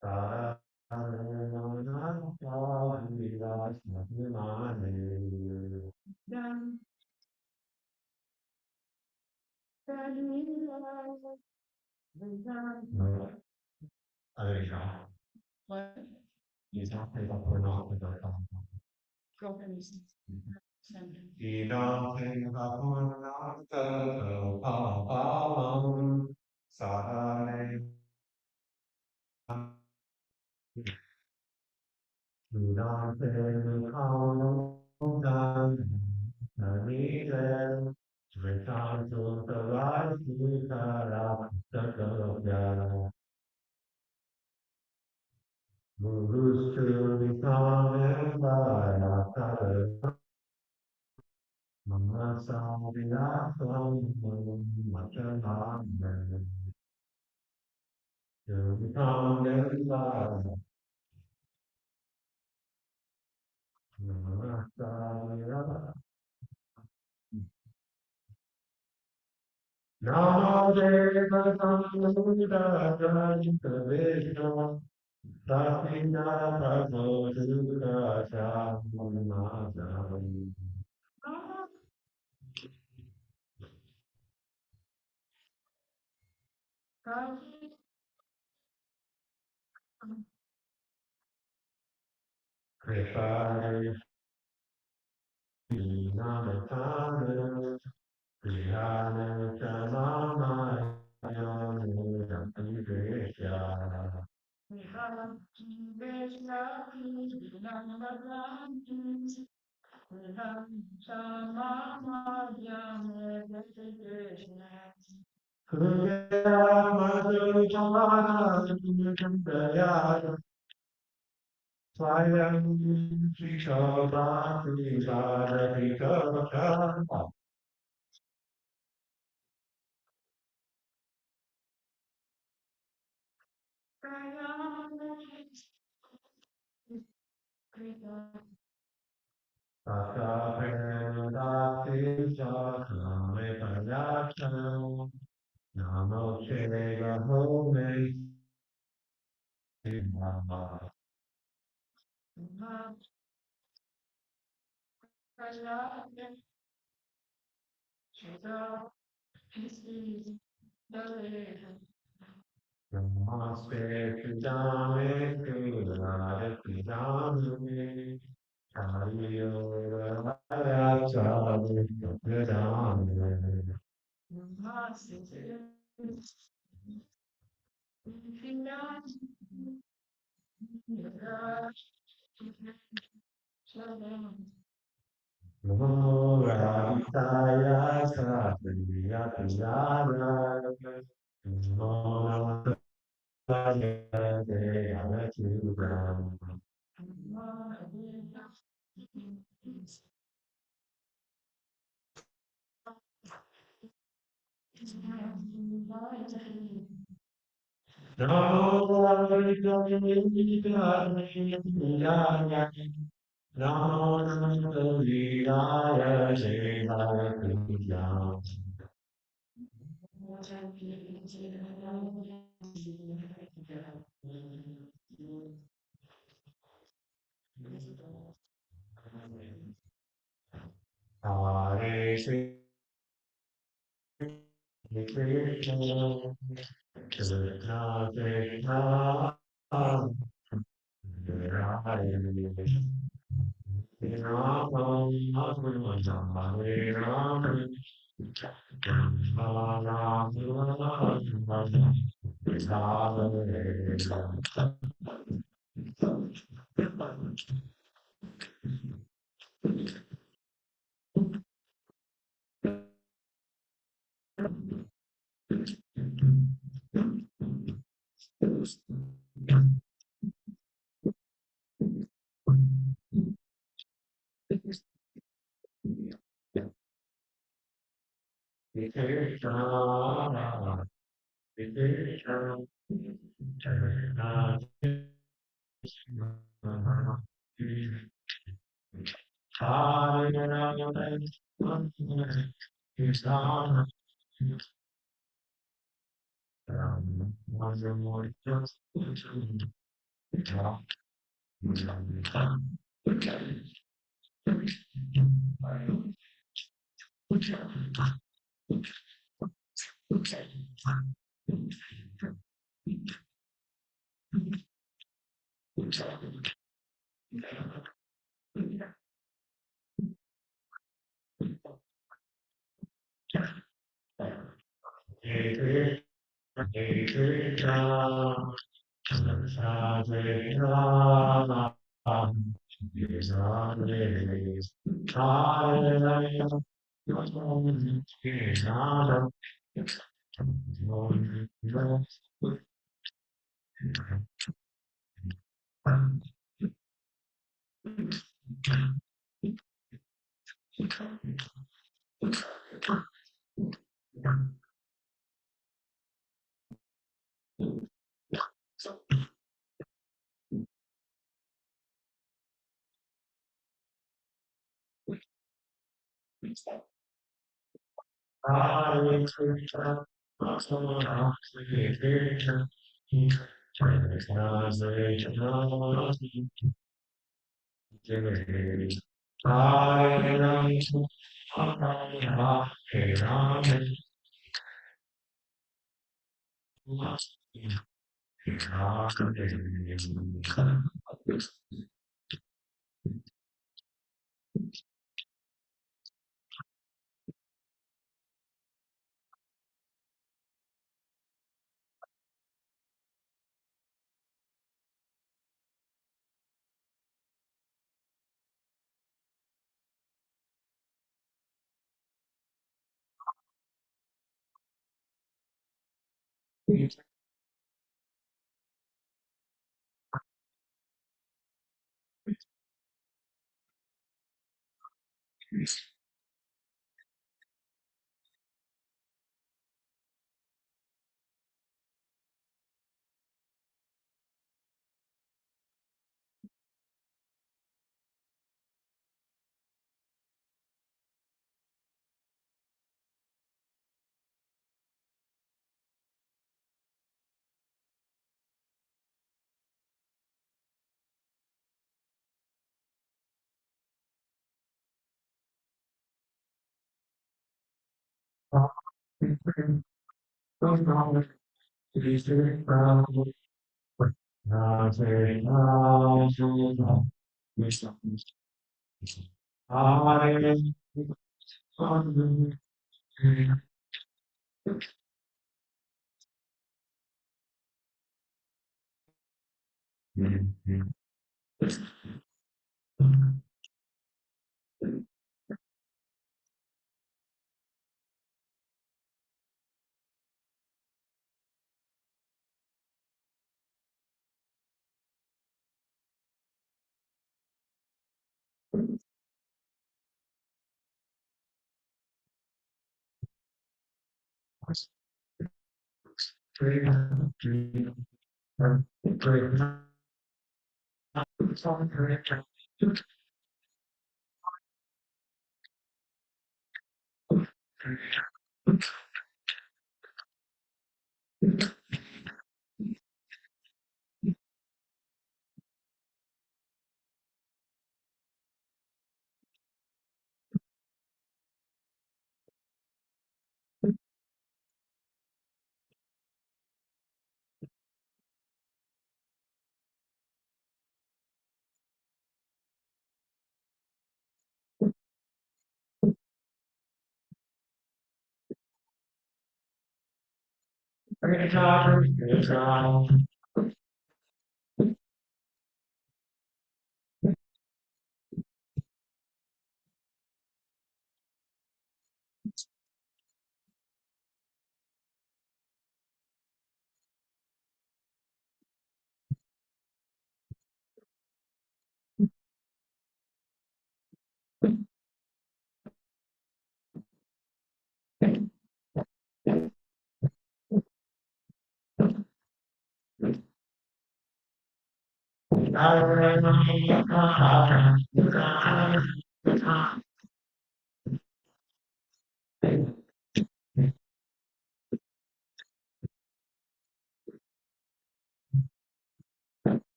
Sarananata Vilasmane Idam Purnata Sotavalam Sarananata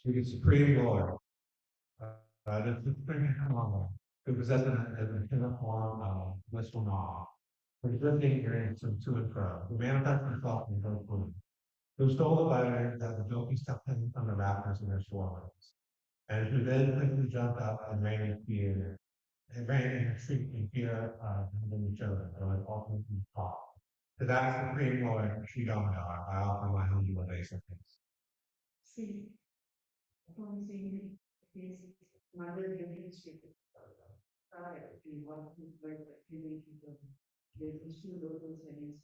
To the Supreme Lord, the Supreme Lord, who possesses an infinite form of blissful knowledge, who is living ignorance from to and fro, who manifests himself in both wounds, who stole the letter that the Jogis kept hidden from the rafters in their swallowings, and who then quickly jumped up and ran in fear, and ran in retreat in fear of the children, though it ultimately fought. To that Supreme Lord, Sri Damodar, I offer my humble obeisance. See, see his mother living street. Prior to what he like giving to them. They pursue those things.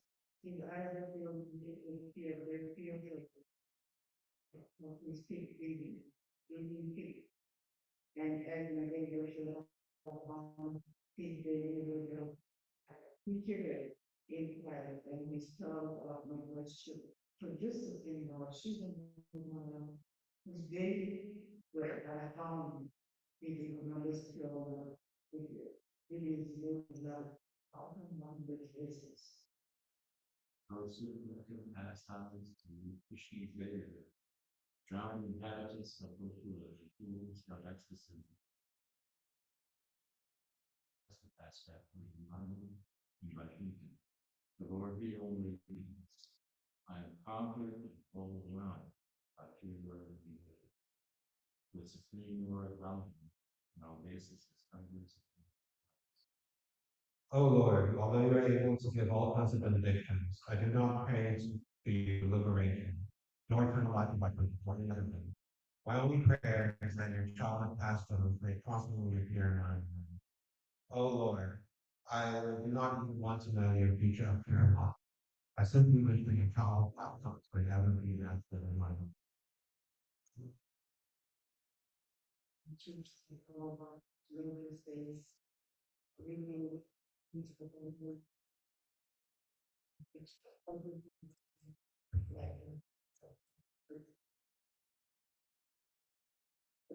His eyes are filled with fear, their fear of his feet breathing, breathing feet. And as my neighbor should have his neighbor, he carried in private and his tongue of my voice shook. For this is in our season, whose day where I found it in my list of it is love on the basis. Also, looking past times to achieve later, drowning inhabitants of the fools of ecstasy. That's that we mind and by thinking. The Lord be only peace. I am conquered and full around by true word of you. The supreme Lord around me, and all basis is hundreds of O Lord, although you are able to give all kinds of benedictions, I do not pray to you liberation, nor eternal life by contemplating other things. My only prayer is that your child pastors may constantly appear in my mind. O Lord, I do not even want to know your future up here. I simply wish that your child outcomes would ever be active in my life. Choose to go over little space, reading each of them.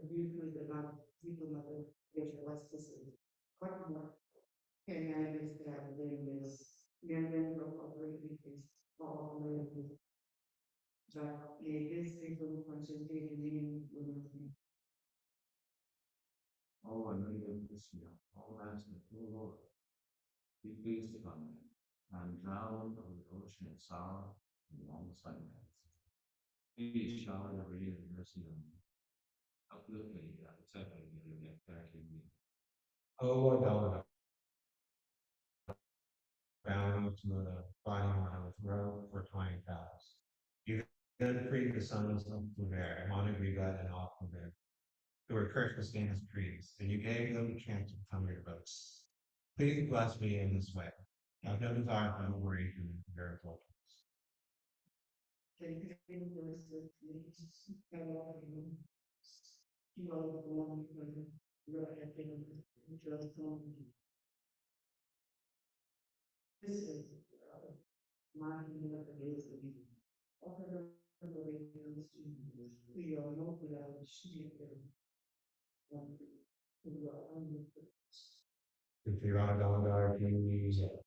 Usually the not people mother visual elasticity. Quite more. Can I understand there is million of operating is all the job. It is able to concentrate in Oh, I know you have this year. All that's the full Lord. Be pleased upon me. I am drowned over the ocean of sorrow and almost like that. Please shower your rain of mercy on me. Uplift me, protect me, and get back in me. Oh Lord, God, bound to the body of row for 20 cows. You then freed the sons of Lever, Monogriga, and Alphaver, who were cursed with stainless trees, and you gave them a chance to become your boats. Please bless me in this way. I have no desire for liberation and your indulgence. this is my is offer the way we are not without shooting them. If you're on a dollar, can you use it?